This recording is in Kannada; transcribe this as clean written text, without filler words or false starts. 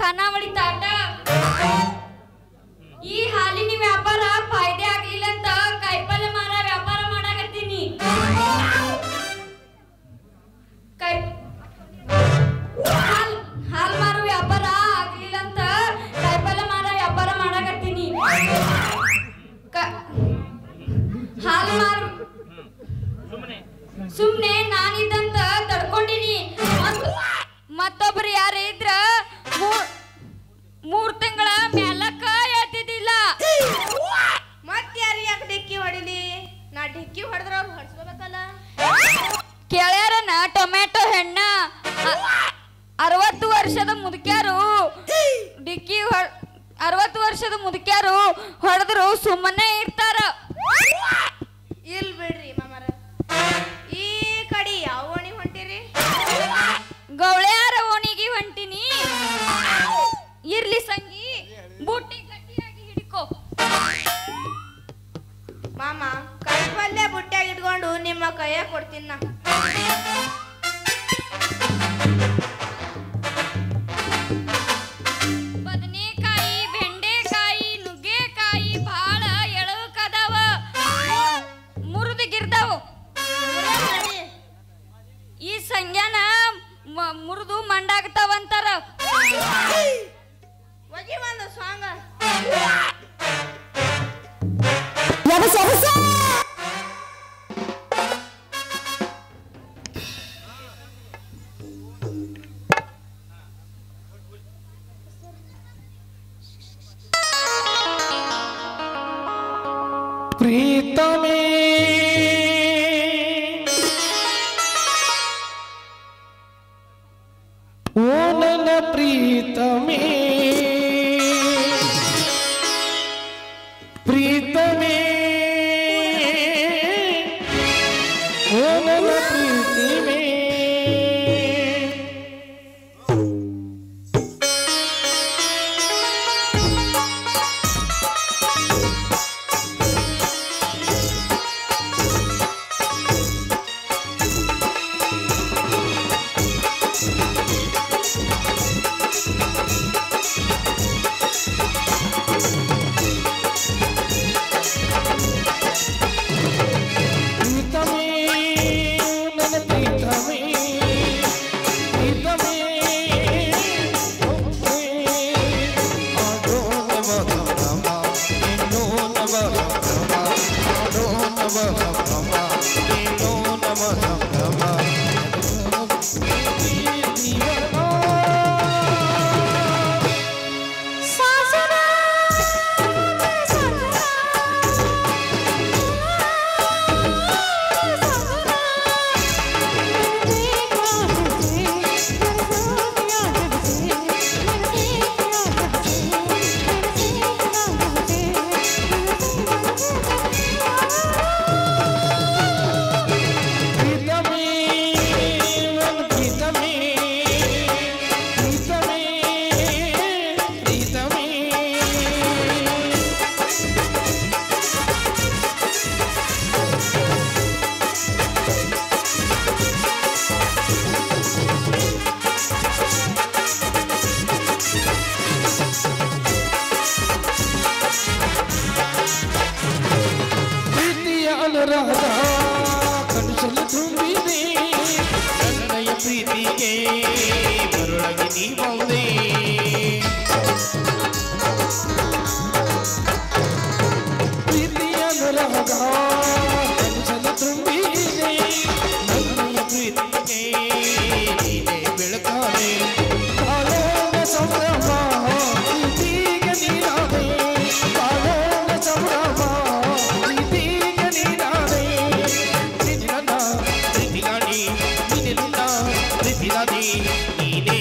ಖಾನಾವಳಿ ತಾಟ ಈ ಹಾಲಿನ ವ್ಯಾಪಾರ ಫಾಯ್ದೆ ಆಗ್ಲಿಲ್ಲ ಅಂತ ಕಾಯಿಪಲ್ಯ ಮಾರ ವ್ಯಾಪಾರ ಮಾಡಾಕತ್ತೀನಿ. ಹಾಲ್ ಮಾರೋ ವ್ಯಾಪಾರ ಆಗ್ಲಿಲ್ಲ ಅಂತ ಕಾಯಿಪಲ್ಯ ಮಾರ ವ್ಯಾಪಾರ ಮಾಡಾಕತ್ತೀನಿ. ಹಾಲ್ ಮಾರು ಸುಮ್ನೆ ನಾನಿದ್ದಂತ ತಡ್ಕೊಂಡಿನಿ. ಮತ್ತೊಬ್ರು ಯಾರ ಇದ್ರ 3 ತಿಂಗಳ ಮ್ಯಾಲಕ್ಕ ಎತ್ತಿದ್ದಿಲ್ಲ. ಮತ್ ಯಾರು ಯಾಕೆ ಡಿಕ್ಕಿ ಹೊಡಿಲಿ? ನಾ ಡಿಕ್ಕಿ ಹೊಡೆದ್ರ ಅವ್ರು ಹೊಡ್ಸ್ಕೋಬೇಕಲ್ಲ. ಕೇಳ್ಯಾರನ ಟೊಮೆಟೊ ಹೆಣ್ಣ 60 ವರ್ಷದ ಮುದುಕ್ಯಾರು ಡಿಕ್ಕಿ 60 ವರ್ಷದ ಮುದುಕ್ಯಾರು ಹೊಡೆದ್ರು ಸುಮ್ಮನೆ ಇರ್ತಾರ. ಇಲ್ ಬಿಡ್ರಿ ಮಾಮರ, ಈ ಕಡೆ ಯಾವ ಓಣಿ ಹೊಂಟಿರಿ? ಗೌಳ್ಯಾರ ಓಣಿಗೆ ಹೊಂಟಿನಿ. ಇರ್ಲಿ ಸಂಗಿ, ಬುಟ್ಟಿ ಗಟ್ಟಿಯಾಗಿ ಹಿಡ್ಕೋ. ಮಾಮ ಕಾಯಿಪಲ್ಯ ಬುಟ್ಟ್ಯಾಗ ಇಟ್ಕೊಂಡು ನಿಮ್ಮ ಕೈಯಾಗ ಕೊಡ್ತೀನಿ ನಾ. ಬದನೆಕಾಯಿ, ಬೆಂಡೆಕಾಯಿ, ನುಗ್ಗೆಕಾಯಿ ಭಾಳ ಎಳಕದಾವ, ಮುರಿದಿಗಿರ್ತಾವ. ಈ ಸಂಜ್ಞಾನ ಮುರಿದು ಮಂಡಾಗ್ತಾವಂತಾರ. ಒಗಿ ಒಂದು ಸಾಂಗ. ಪ್ರೀತಮೇ ಓ ನನ್ನ ಪ್ರೀತಮೇ, ಪ್ರೀತಮೇ ಓ ನನ್ನ ಪ್ರೀತಿಮೇ. ಕನಸಲು ತುಂಬಿದೆ ನನ್ನಯ ಪ್ರೀತಿಗೆ ಮರುಳಾಗಿ ನೀ ಬಂದೆ. ಪ್ರೀತಿಯ ಅನುರಾಗ ಕನಸಲು ತುಂಬಿದೆ ನನ್ನಯ ಪ್ರೀತಿಗೆ ನೀನೇ ಬೆಳಕಾದೆ. ಕಾಲೋನ ಸಂಭ್ರಮ ಪ್ರೀತಿಗ ನೀನಾದೆ, ಕಾಲೋನ ಸಂಭ್ರಮ ಪ್ರೀತಿಗ ನೀನಾದೆ. ನಿನ್ನ ಪ್ರೀತಿಗಾಡಿ ನೀನೆಲ್ಲ ಪ್ರೀತಿಗಾದಿ ನೀನೇ